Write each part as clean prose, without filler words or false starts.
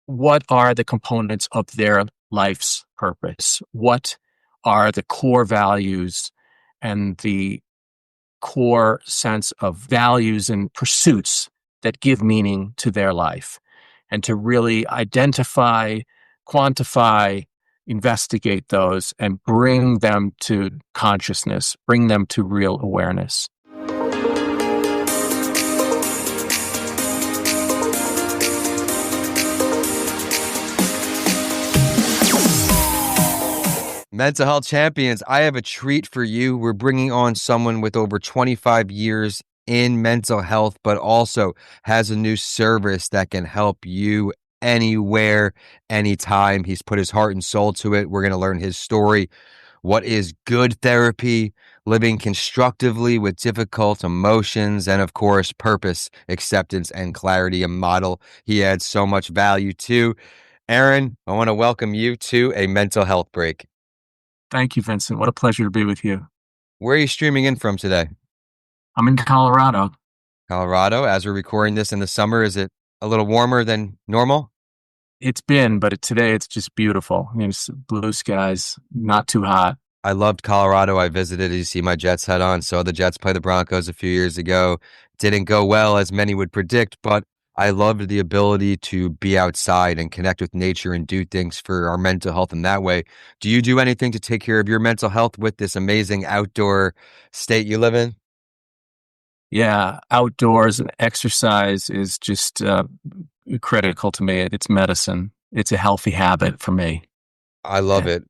what are the components of their life's purpose? What are the core values and the core sense of values and pursuits that give meaning to their life? And to really identify, quantify, investigate those and bring them to consciousness, bring them to real awareness. Mental health champions, I have a treat for you. We're bringing on someone with over 25 years in mental health, but also has a new service that can help you anywhere, anytime. He's put his heart and soul to it. We're going to learn his story. What is good therapy, living constructively with difficult emotions, and of course, purpose, acceptance, and clarity, a model he adds so much value to. Aaron, I want to welcome you to a mental health break. Thank you, Vincent. What a pleasure to be with you. Where are you streaming in from today? I'm in Colorado. Colorado. As we're recording this in the summer, is it a little warmer than normal? It's been, but today it's just beautiful. It's blue skies, not too hot. I loved Colorado. I visited. You see my Jets hat on. Saw the Jets play the Broncos a few years ago. Didn't go well, as many would predict, but I loved the ability to be outside and connect with nature and do things for our mental health in that way. Do you do anything to take care of your mental health with this amazing outdoor state you live in? Yeah, outdoors and exercise is just critical to me. It's medicine. It's a healthy habit for me. I love Yeah. it.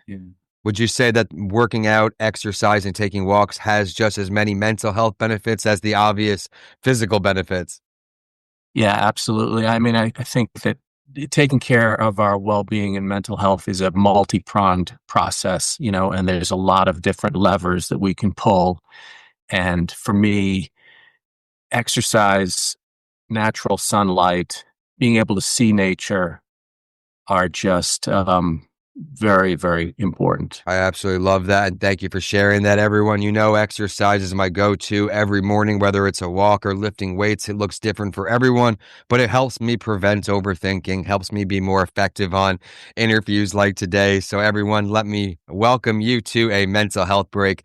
Yeah. Would you say that working out, exercising, taking walks has just as many mental health benefits as the obvious physical benefits? Yeah, absolutely. I mean, I think that taking care of our well-being and mental health is a multi-pronged process, and there's a lot of different levers that we can pull. And for me, exercise, natural sunlight, being able to see nature are just very, very important. I absolutely love that. And thank you for sharing that, everyone. Exercise is my go-to every morning, whether it's a walk or lifting weights. It looks different for everyone, but it helps me prevent overthinking, helps me be more effective on interviews like today. So everyone, let me welcome you to a mental health break,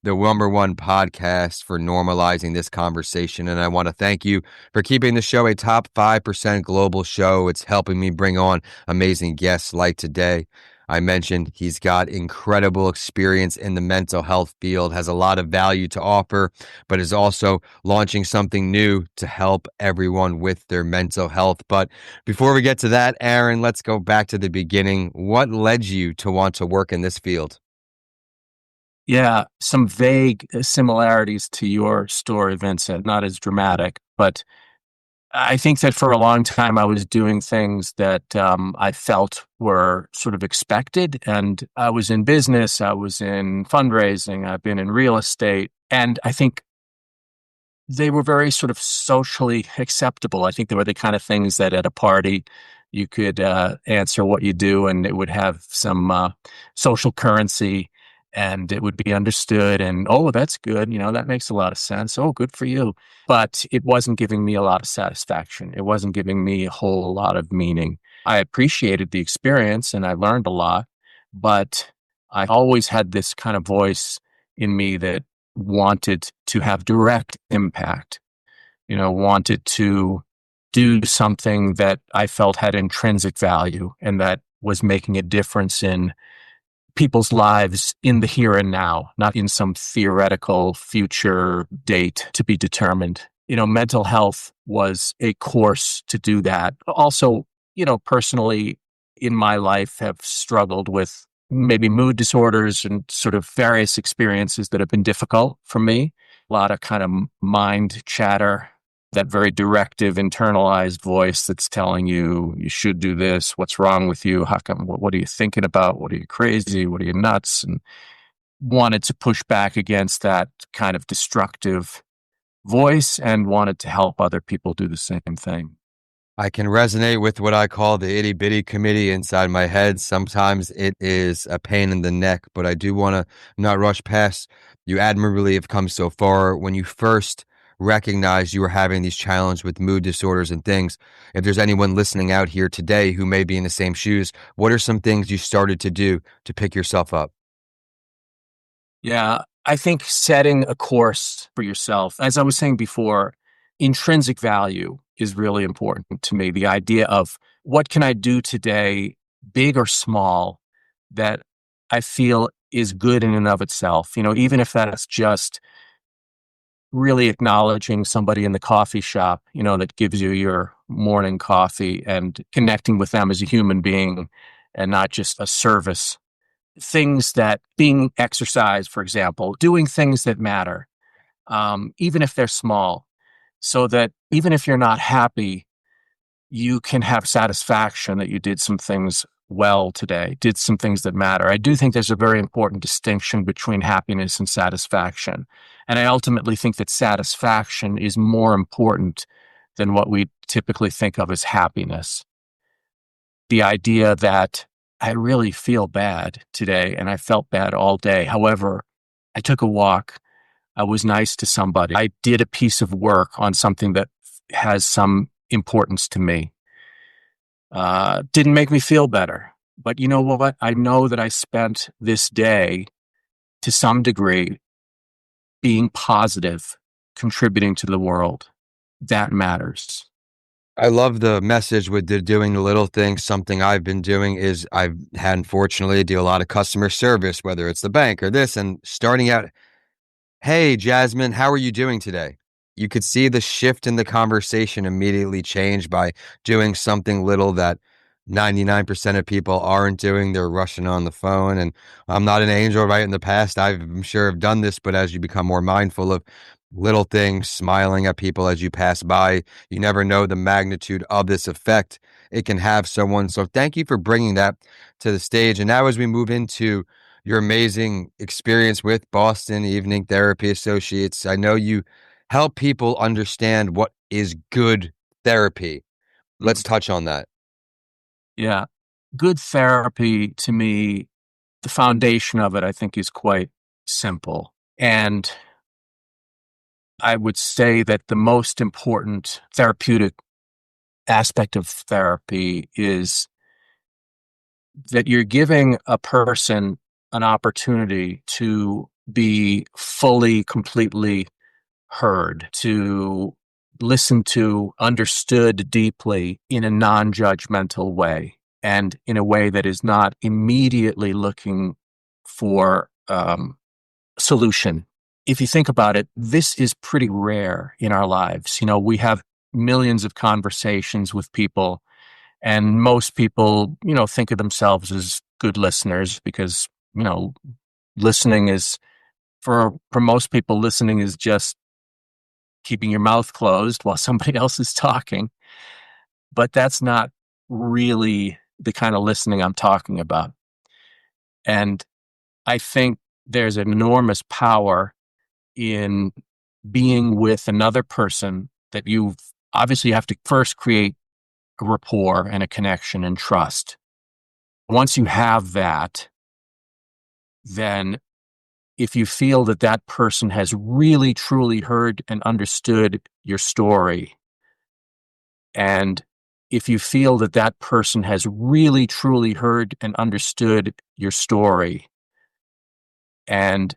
the #1 podcast for normalizing this conversation. And I want to thank you for keeping the show a top 5% global show. It's helping me bring on amazing guests like today. I mentioned he's got incredible experience in the mental health field, has a lot of value to offer, but is also launching something new to help everyone with their mental health. But before we get to that, Aaron, let's go back to the beginning. What led you to want to work in this field? Yeah, some vague similarities to your story, Vincent, not as dramatic, but I think that for a long time I was doing things that I felt were sort of expected. And I was in business, I was in fundraising, I've been in real estate. And I think they were very sort of socially acceptable. I think they were the kind of things that at a party you could answer what you do and it would have some social currency and it would be understood. And, oh, that's good. That makes a lot of sense. Oh, good for you. But it wasn't giving me a lot of satisfaction. It wasn't giving me a whole lot of meaning. I appreciated the experience and I learned a lot, but I always had this kind of voice in me that wanted to have direct impact, wanted to do something that I felt had intrinsic value and that was making a difference in people's lives in the here and now, not in some theoretical future date to be determined. Mental health was a course to do that. Also, personally in my life have struggled with maybe mood disorders and sort of various experiences that have been difficult for me. A lot of kind of mind chatter, that very directive, internalized voice that's telling you, you should do this. What's wrong with you? How come? What are you thinking about? What are you crazy? What are you nuts? And wanted to push back against that kind of destructive voice and wanted to help other people do the same thing. I can resonate with what I call the itty bitty committee inside my head. Sometimes it is a pain in the neck, but I do want to not rush past. You admirably have come so far. When you first recognize you were having these challenges with mood disorders and things. If there's anyone listening out here today who may be in the same shoes, what are some things you started to do to pick yourself up? Yeah, I think setting a course for yourself, as I was saying before, intrinsic value is really important to me. The idea of what can I do today, big or small, that I feel is good in and of itself. Even if that's just really acknowledging somebody in the coffee shop, that gives you your morning coffee and connecting with them as a human being and not just a service. Things that being exercise, for example, doing things that matter, even if they're small, so that even if you're not happy, you can have satisfaction that you did some things well today, did some things that matter. I do think there's a very important distinction between happiness and satisfaction. And I ultimately think that satisfaction is more important than what we typically think of as happiness. The idea that I really feel bad today and I felt bad all day. However, I took a walk. I was nice to somebody. I did a piece of work on something that has some importance to me. Didn't make me feel better. But you know what? I know that I spent this day to some degree being positive, contributing to the world. That matters. I love the message with the doing the little things. Something I've been doing is I've had, unfortunately, do a lot of customer service, whether it's the bank or this, and starting out, "Hey, Jasmine, how are you doing today?" You could see the shift in the conversation immediately change by doing something little that 99% of people aren't doing. They're rushing on the phone. And I'm not an angel, right? In the past, I'm sure have done this, but as you become more mindful of little things, smiling at people as you pass by, you never know the magnitude of this effect it can have someone. So thank you for bringing that to the stage. And now as we move into your amazing experience with Boston Evening Therapy Associates. I know you help people understand what is good therapy. Let's Mm. touch on that. Yeah. Good therapy to me, the foundation of it, I think, is quite simple. And I would say that the most important therapeutic aspect of therapy is that you're giving a person an opportunity to be fully, completely heard, to listen to, understood deeply in a non judgmental way, and in a way that is not immediately looking for solution. If you think about it, this is pretty rare in our lives. We have millions of conversations with people, and most people, think of themselves as good listeners because, listening is for most people, listening is just keeping your mouth closed while somebody else is talking. But that's not really the kind of listening I'm talking about. And I think there's an enormous power in being with another person that you obviously have to first create a rapport and a connection and trust. Once you have that, then if you feel that that person has really truly heard and understood your story, and if you feel that that person has really truly heard and understood your story and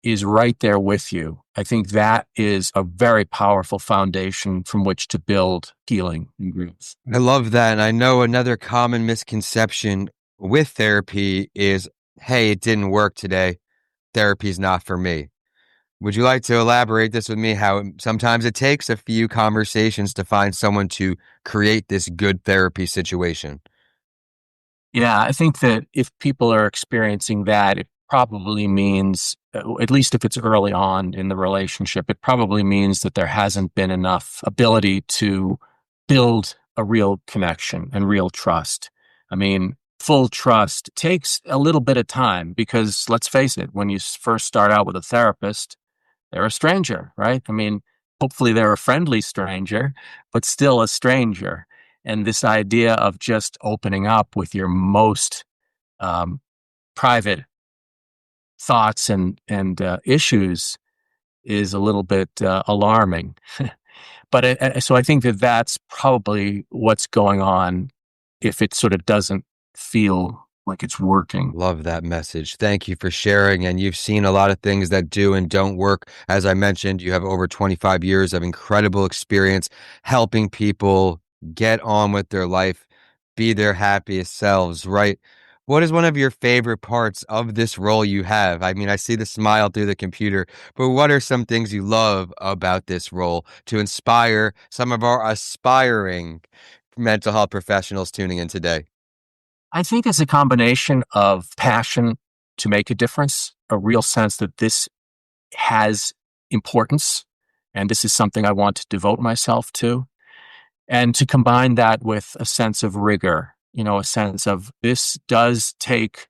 is right there with you, I think that is a very powerful foundation from which to build healing and growth. I love that. And I know another common misconception with therapy is, hey, it didn't work today. Therapy's not for me. Would you like to elaborate this with me? How sometimes it takes a few conversations to find someone to create this good therapy situation? Yeah, I think that if people are experiencing that, it probably means, at least if it's early on in the relationship, it probably means that there hasn't been enough ability to build a real connection and real trust. I mean, full trust takes a little bit of time because let's face it, when you first start out with a therapist, they're a stranger, right? I mean, hopefully they're a friendly stranger, but still a stranger. And this idea of just opening up with your most um, private thoughts and issues is a little bit alarming. So I think that that's probably what's going on if it sort of doesn't feel like it's working. Love that message. Thank you for sharing. And you've seen a lot of things that do and don't work. As I mentioned, you have over 25 years of incredible experience helping people get on with their life, be their happiest selves, right? What is one of your favorite parts of this role you have? I mean, I see the smile through the computer, but what are some things you love about this role to inspire some of our aspiring mental health professionals tuning in today? I think it's a combination of passion to make a difference, a real sense that this has importance and this is something I want to devote myself to. And to combine that with a sense of rigor, a sense of this does take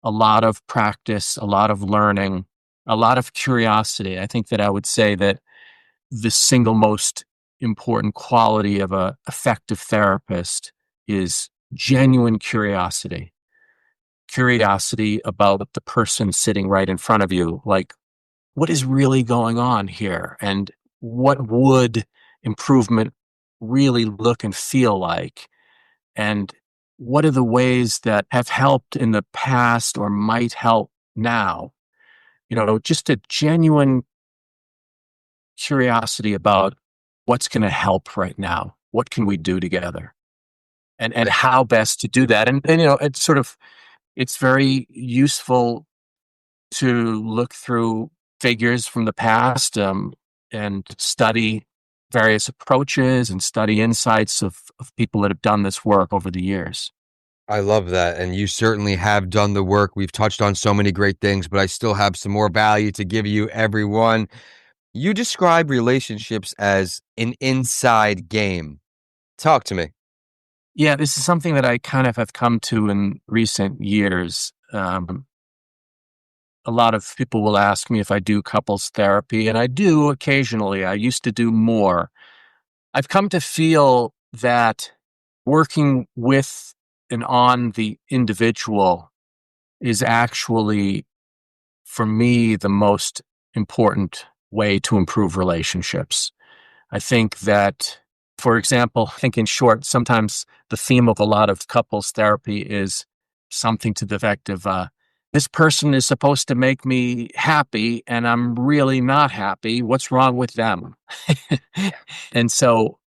a lot of practice, a lot of learning, a lot of curiosity. I think that I would say that the single most important quality of a effective therapist is genuine curiosity. Curiosity about the person sitting right in front of you. Like, what is really going on here? And what would improvement really look and feel like? And what are the ways that have helped in the past or might help now? Just a genuine curiosity about what's going to help right now. What can we do together? And how best to do that. And it's very useful to look through figures from the past and study various approaches and study insights of people that have done this work over the years. I love that. And you certainly have done the work. We've touched on so many great things, but I still have some more value to give you, everyone. You describe relationships as an inside game. Talk to me. Yeah, this is something that I kind of have come to in recent years. A lot of people will ask me if I do couples therapy, and I do occasionally. I used to do more. I've come to feel that working with and on the individual is actually, for me, the most important way to improve relationships. I think that, for example, I think in short, sometimes the theme of a lot of couples therapy is something to the effect of, this person is supposed to make me happy and I'm really not happy. What's wrong with them? And so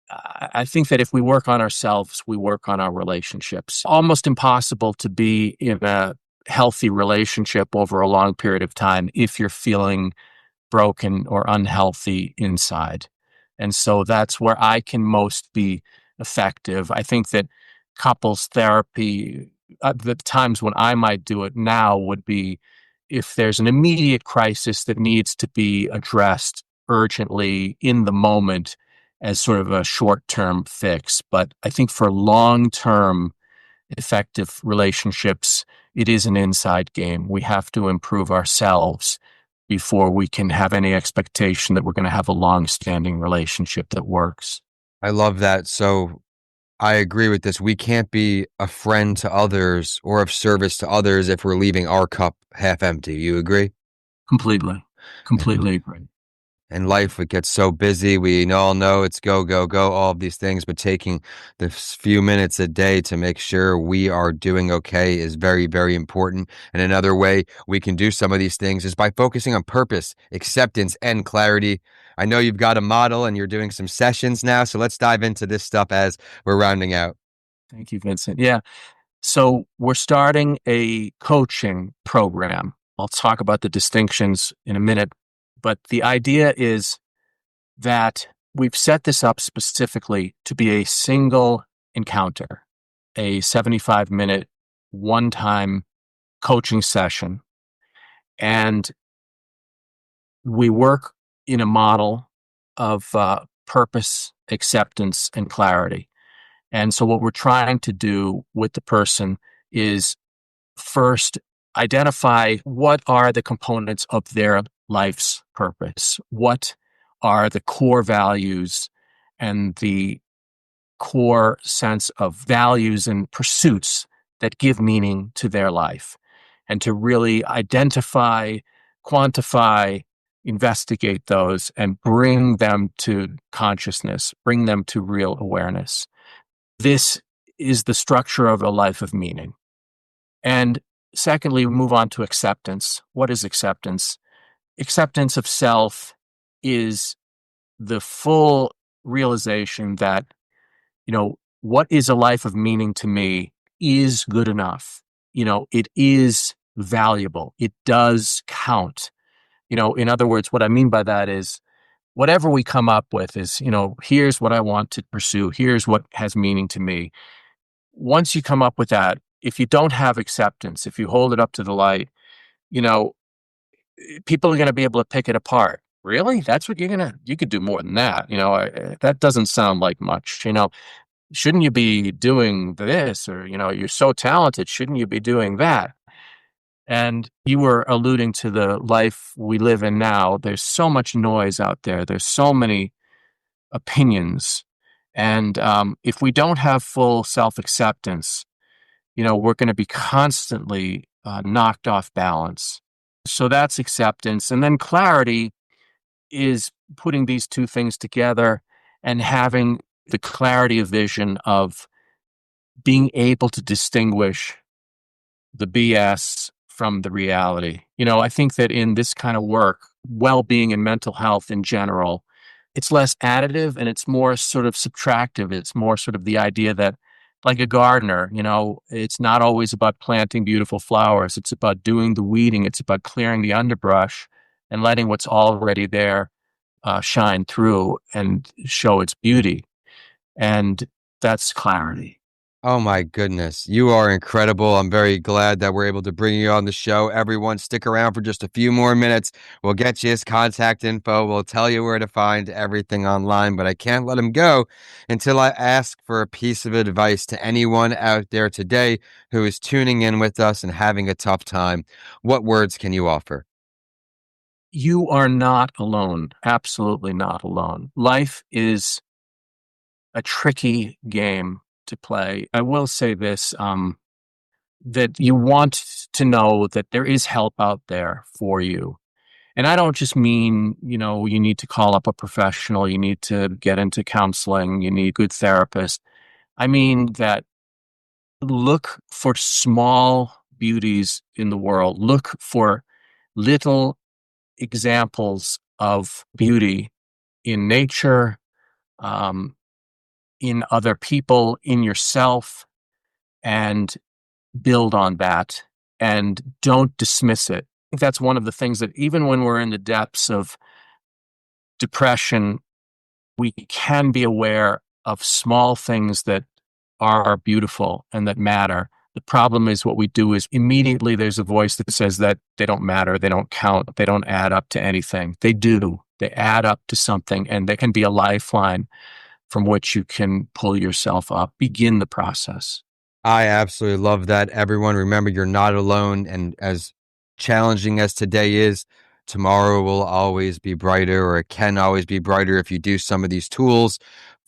I think that if we work on ourselves, we work on our relationships. Almost impossible to be in a healthy relationship over a long period of time if you're feeling broken or unhealthy inside. And so that's where I can most be effective. I think that couples therapy, the times when I might do it now would be if there's an immediate crisis that needs to be addressed urgently in the moment as sort of a short term fix. But I think for long term effective relationships, it is an inside game. We have to improve ourselves before we can have any expectation that we're going to have a long standing relationship that works. I love that. So I agree with this. We can't be a friend to others or of service to others if we're leaving our cup half empty. You agree? Completely. Completely agree. And life, it gets so busy. We all know it's go, go, go, all of these things, but taking the few minutes a day to make sure we are doing okay is very, very important. And another way we can do some of these things is by focusing on purpose, acceptance, and clarity. I know you've got a model and you're doing some sessions now, so let's dive into this stuff as we're rounding out. Thank you, Vincent. Yeah. So we're starting a coaching program. I'll talk about the distinctions in a minute, but the idea is that we've set this up specifically to be a single encounter, a 75-minute, one-time coaching session. And we work in a model of purpose, acceptance, and clarity. And so what we're trying to do with the person is first identify what are the components of their life's purpose. What are the core values and the core sense of values and pursuits that give meaning to their life, and to really identify, quantify, investigate those and bring them to consciousness, bring them to real awareness. This is the structure of a life of meaning. And secondly, we move on to acceptance. What is acceptance? Acceptance of self is the full realization that, what is a life of meaning to me is good enough. It is valuable. It does count. In other words, what I mean by that is whatever we come up with is, here's what I want to pursue. Here's what has meaning to me. Once you come up with that, if you don't have acceptance, if you hold it up to the light, you know, people are going to be able to pick it apart. Really? That's what you could do more than that. That doesn't sound like much. Shouldn't you be doing this? Or, you're so talented. Shouldn't you be doing that? And you were alluding to the life we live in now. There's so much noise out there. There's so many opinions. And if we don't have full self-acceptance, we're going to be constantly knocked off balance. So that's acceptance. And then clarity is putting these two things together and having the clarity of vision of being able to distinguish the BS from the reality. I think that in this kind of work, well-being and mental health in general, it's less additive and it's more sort of subtractive. It's more sort of the idea that, like a gardener, it's not always about planting beautiful flowers. It's about doing the weeding. It's about clearing the underbrush and letting what's already there shine through and show its beauty. And that's clarity. Oh my goodness. You are incredible. I'm very glad that we're able to bring you on the show. Everyone, stick around for just a few more minutes. We'll get you his contact info. We'll tell you where to find everything online, but I can't let him go until I ask for a piece of advice to anyone out there today who is tuning in with us and having a tough time. What words can you offer? You are not alone. Absolutely not alone. Life is a tricky game to play. I will say this, that you want to know that there is help out there for you. And I don't just mean, you need to call up a professional, you need to get into counseling, you need a good therapist. I mean that look for small beauties in the world. Look for little examples of beauty in nature, um, in other people, in yourself, and build on that and don't dismiss it. I think that's one of the things that even when we're in the depths of depression, we can be aware of small things that are beautiful and that matter. The problem is what we do is immediately there's a voice that says that they don't matter, they don't count, they don't add up to anything. They do. They add up to something, and they can be a lifeline from which you can pull yourself up. Begin the process. I absolutely love that. Everyone, remember you're not alone. And as challenging as today is, tomorrow will always be brighter, or it can always be brighter if you do some of these tools,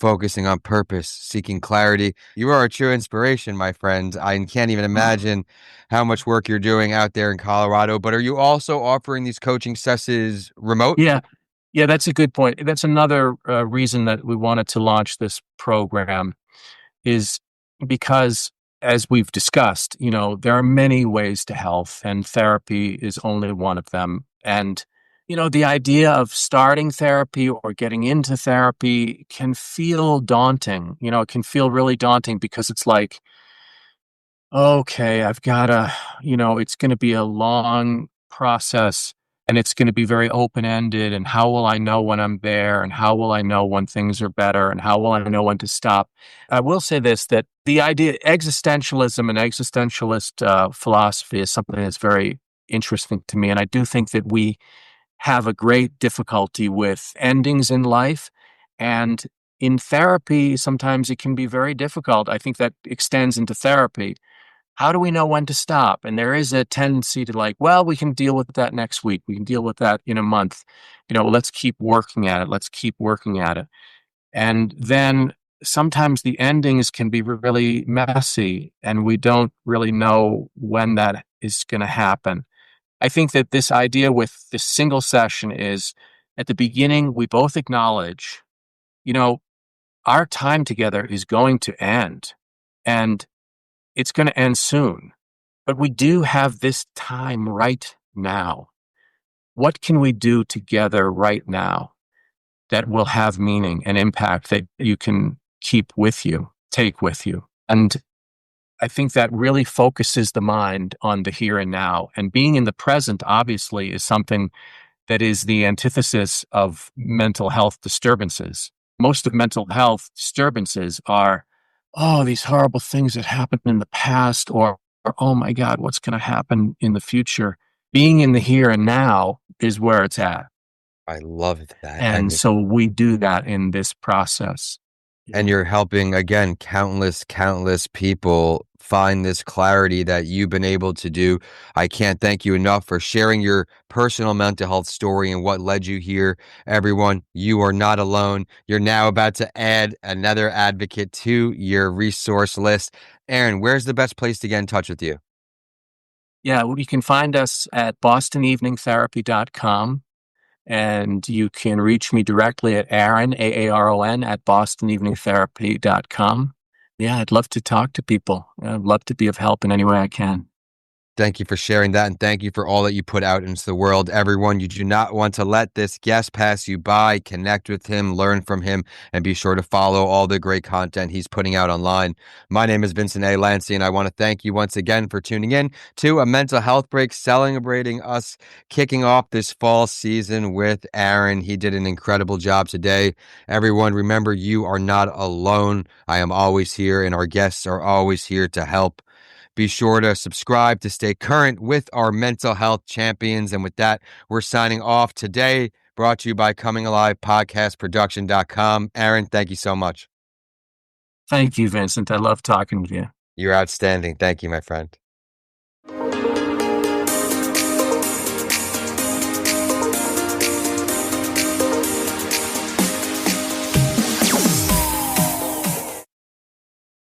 focusing on purpose, seeking clarity. You are a true inspiration, my friend. I can't even imagine how much work you're doing out there in Colorado. But are you also offering these coaching sessions remote? Yeah, yeah, that's a good point. That's another reason that we wanted to launch this program is because, as we've discussed, there are many ways to health, and therapy is only one of them. And, the idea of starting therapy or getting into therapy can feel daunting. It can feel really daunting because it's like, okay, I've got to, it's going to be a long process and it's going to be very open ended. And how will I know when I'm there? And how will I know when things are better? And how will I know when to stop? I will say this, that the idea, existentialism and existentialist philosophy is something that's very interesting to me. And I do think that we have a great difficulty with endings in life. And in therapy, sometimes it can be very difficult. I think that extends into therapy. How do we know when to stop? And there is a tendency to like, well, we can deal with that next week. We can deal with that in a month. Let's keep working at it. Let's keep working at it. And then sometimes the endings can be really messy and we don't really know when that is going to happen. I think that this idea with this single session is at the beginning, we both acknowledge, you know, our time together is going to end and it's going to end soon. But we do have this time right now. What can we do together right now that will have meaning and impact that you can keep with you, take with you? And I think that really focuses the mind on the here and now. And being in the present, obviously, is something that is the antithesis of mental health disturbances. Most of mental health disturbances are, oh, these horrible things that happened in the past, or oh my God, what's going to happen in the future? Being in the here and now is where it's at. I love that. And so we do that in this process. And you're helping, again, countless people find this clarity that you've been able to do. I can't thank you enough for sharing your personal mental health story and what led you here. Everyone, you are not alone. You're now about to add another advocate to your resource list. Aaron, where's the best place to get in touch with you? Yeah, well, you can find us at bostoneveningtherapy.com. And you can reach me directly at Aaron, Aaron, at bostoneveningtherapy.com. Yeah, I'd love to talk to people. I'd love to be of help in any way I can. Thank you for sharing that, and thank you for all that you put out into the world. Everyone, you do not want to let this guest pass you by. Connect with him, learn from him, and be sure to follow all the great content he's putting out online. My name is Vincent A. Lancey, and I want to thank you once again for tuning in to a mental health break, celebrating us kicking off this fall season with Aaron. He did an incredible job today. Everyone, remember, you are not alone. I am always here, and our guests are always here to help. Be sure to subscribe to stay current with our mental health champions. And with that, we're signing off today. Brought to you by ComingAlivePodcastProduction.com. Aaron, thank you so much. Thank you, Vincent. I love talking with you. You're outstanding. Thank you, my friend.